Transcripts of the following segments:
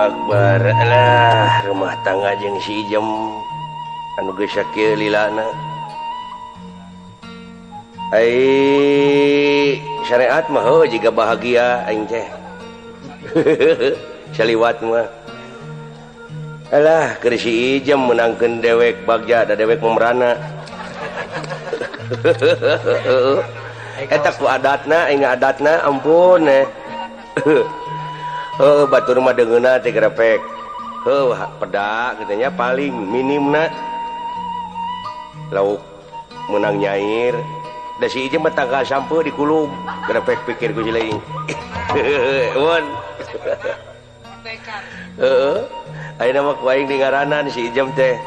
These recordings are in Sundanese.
Akbar lah rumah tangga jeung si Ijem anu geus sakieu lilana ai syariat mah heuh jiga bahagia aing teh saliwat mah alah keur si Ijem menangkeun dewek bagja da dewek memerana eta ku adatna aing adatna ampun batur mah deungeuna teh grepek pedak katanya paling minimna lauk menang nyair da si Ijem mah tanggal sampo di kulum grepek pikir ku cileung won ayeuna mah ku aing dingaranan si Ijem teh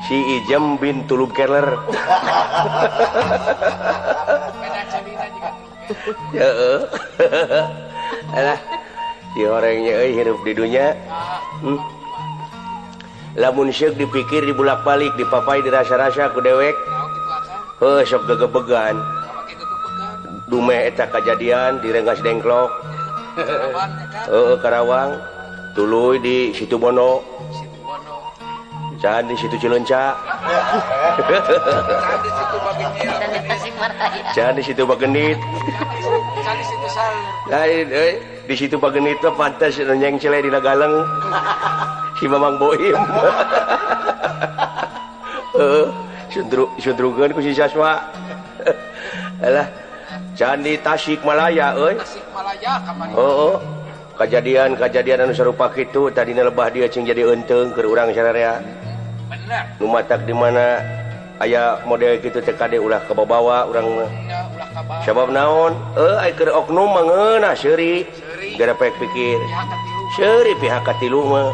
si Ijem bin Tulub Keller alah si orangnya hirup di dunia lamun syek dipikir dibulak-balik dipapai dirasa-rasa ku dewek sok gegebegan dumeh eta kajadian di Rengas Dengklok Karawang tuluy di Situbondo can di Situ Cileunca can di Situ Bagendit lain di Situ Bagendit mah pantas nyeng cele dina galeng si Mamang Boim sundrugeun ku si Saswa alah can di Tasikmalaya euy Tasikmalaya kamari kajadian anu sarupa kitu tadina lebah dia cing jadi eunteng keur urang sararea bener nu matak di mana aya model kitu teh kade ulah kabawa urang mah sabab naon ai keur oknum mah ngeunah seuri garepek pikir seuri pihak katilu mah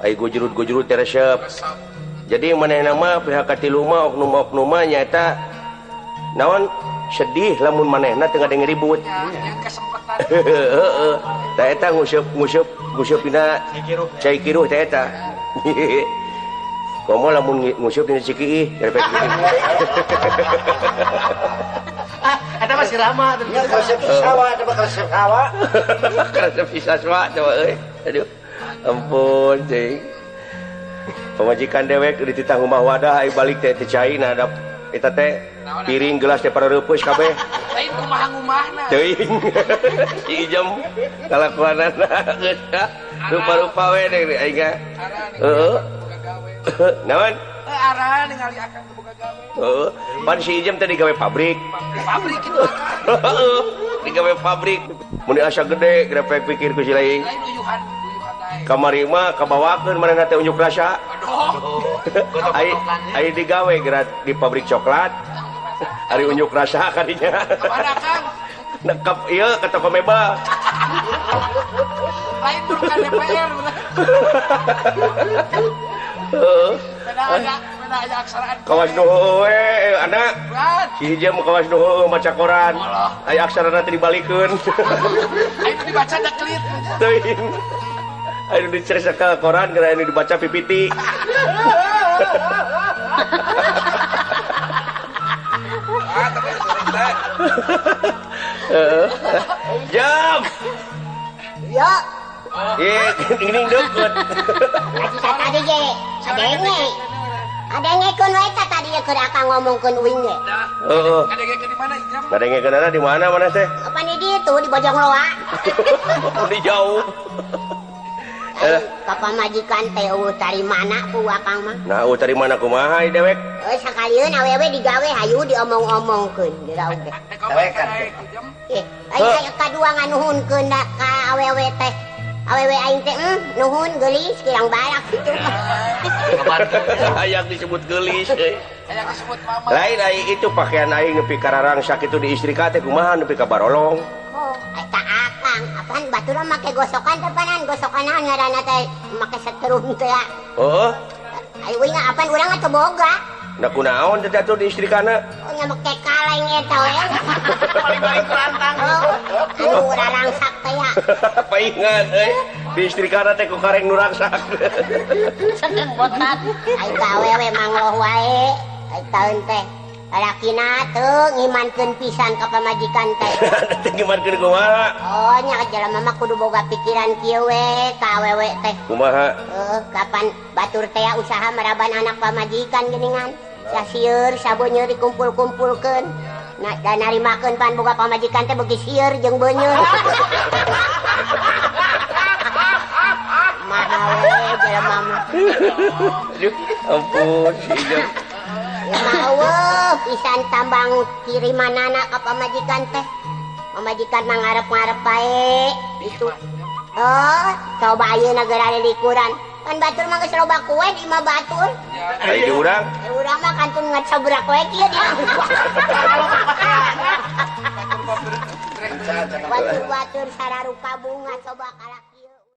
ai gojurut-gojurut teh resep jadi manehna mah pihak katilu mah oknum-oknum mah nyaeta naon sedih lamun manehna teu ngadenge ribut heeh tah eta nguseup-nguseup cai kiruh teh eta komo lamun nguseup dina Cikiih garepek pikir ada masih lama tuh. Ya kalau sawa, coba kalau sawa. Kalau bisa sawa coba euy. Aduh. Ampun cing. Pamajikan dewek di titang rumah wadah ai balik teh teh cai na ada eta teh piring gelas teh para reupeus kabeh. Lain kumaha-ngumahna. Teuing. Si Ijem kalakuanana geus rupa-rupa we deui aing ga. Heeh. Naon? Arahan ningali akan buka gawe. Pan si Ijem teh digawe pabrik. Pabrik itu akan. Heeh. Digawe pabrik. Mun asa gede grepek pikir ku si lain. Lain uyuhan kamari mah kabawakeun manehna teh unjuk rasa. Aduh. Ai digawe gerak di pabrik coklat. Ari unjuk rasa kadinya. Kemana Kang? Nekep ieu ka toko mebel. Lain bukan DPR bener. Beda aja aksaraan. Kawas nuheuh we anak. Si Ijem kawas nuheuh maca koran. Aya aksarana teh dibalikeun. Ayo dibaca deklit. Teuing. Ayo dicerita ke koran gara ini dibaca PPT. Jam. Ya. Ini deket. Lagi kata dia je. Adenge kun wae tadi ya keur akang ngomongkeun uing ge. Heeh. Kadenge di mana Ijam? Kadenge di mana mana teh? Apa di ditu di Bojong Loa. Di jauh. Papa majikan teh tari mana ku akang mah? Nah, tari mana kumaha ieu dewek? Sakalieun awewe digawe hayu diomong-omongkeun diraug teh. Dewekan. Aya kadua nganuhunkeun ka awewe teh. Awewe aing teh nuhun geulis kirang barak kitu. Hayang disebut geulis euy. Hayang disebut mama. Lain ai itu pakaian aing nepi ka rarangsak kitu diistrika teh kumaha nepi ka barolong. Oh, eta akang, apaan batura make gosokan teh panan, gosokan naon ngaranna teh make setrum teh. Heeh. Ai uing apaan urang teh boga. Da kunaon teh atuh diistrikana? Oh, nya make kaleng eta we. Paling kelantang. Oh, rarangsak teh ya. Paingan euy. Diistrikana teh ku kareng nu rangsak. Sakeng botak. Ai ka awewe mangloh wae. Ai taun teh Lalakina teu ngimankeun pisan ka pamajikan teh. Ngimankeun kumaha? Oh nya jelema mah kudu boga pikiran kieu we ka awewe teh. Kumaha? Kapan batur teh usaha maraban anak pamajikan geuningan. Sasieur sabeunyeur dikumpul-kumpulkeun. Nah, dan narimakeun pan boga pamajikan teh beuki sieur jeung beunyeur. Mahawe jelema mah. Ampun, si Ijam. Ya mah pisan tambang kirimanana ka pamajikan teh. Pamajikan mah ngarep-ngarep bae itu. Oh, coba ayeuna geura lilikuran. Kan batur mah geus loba kue di imah batur. Ari di urang? Urang mah kantun ngatsobrak we kieu dia. Batur-batur sararupa bunga coba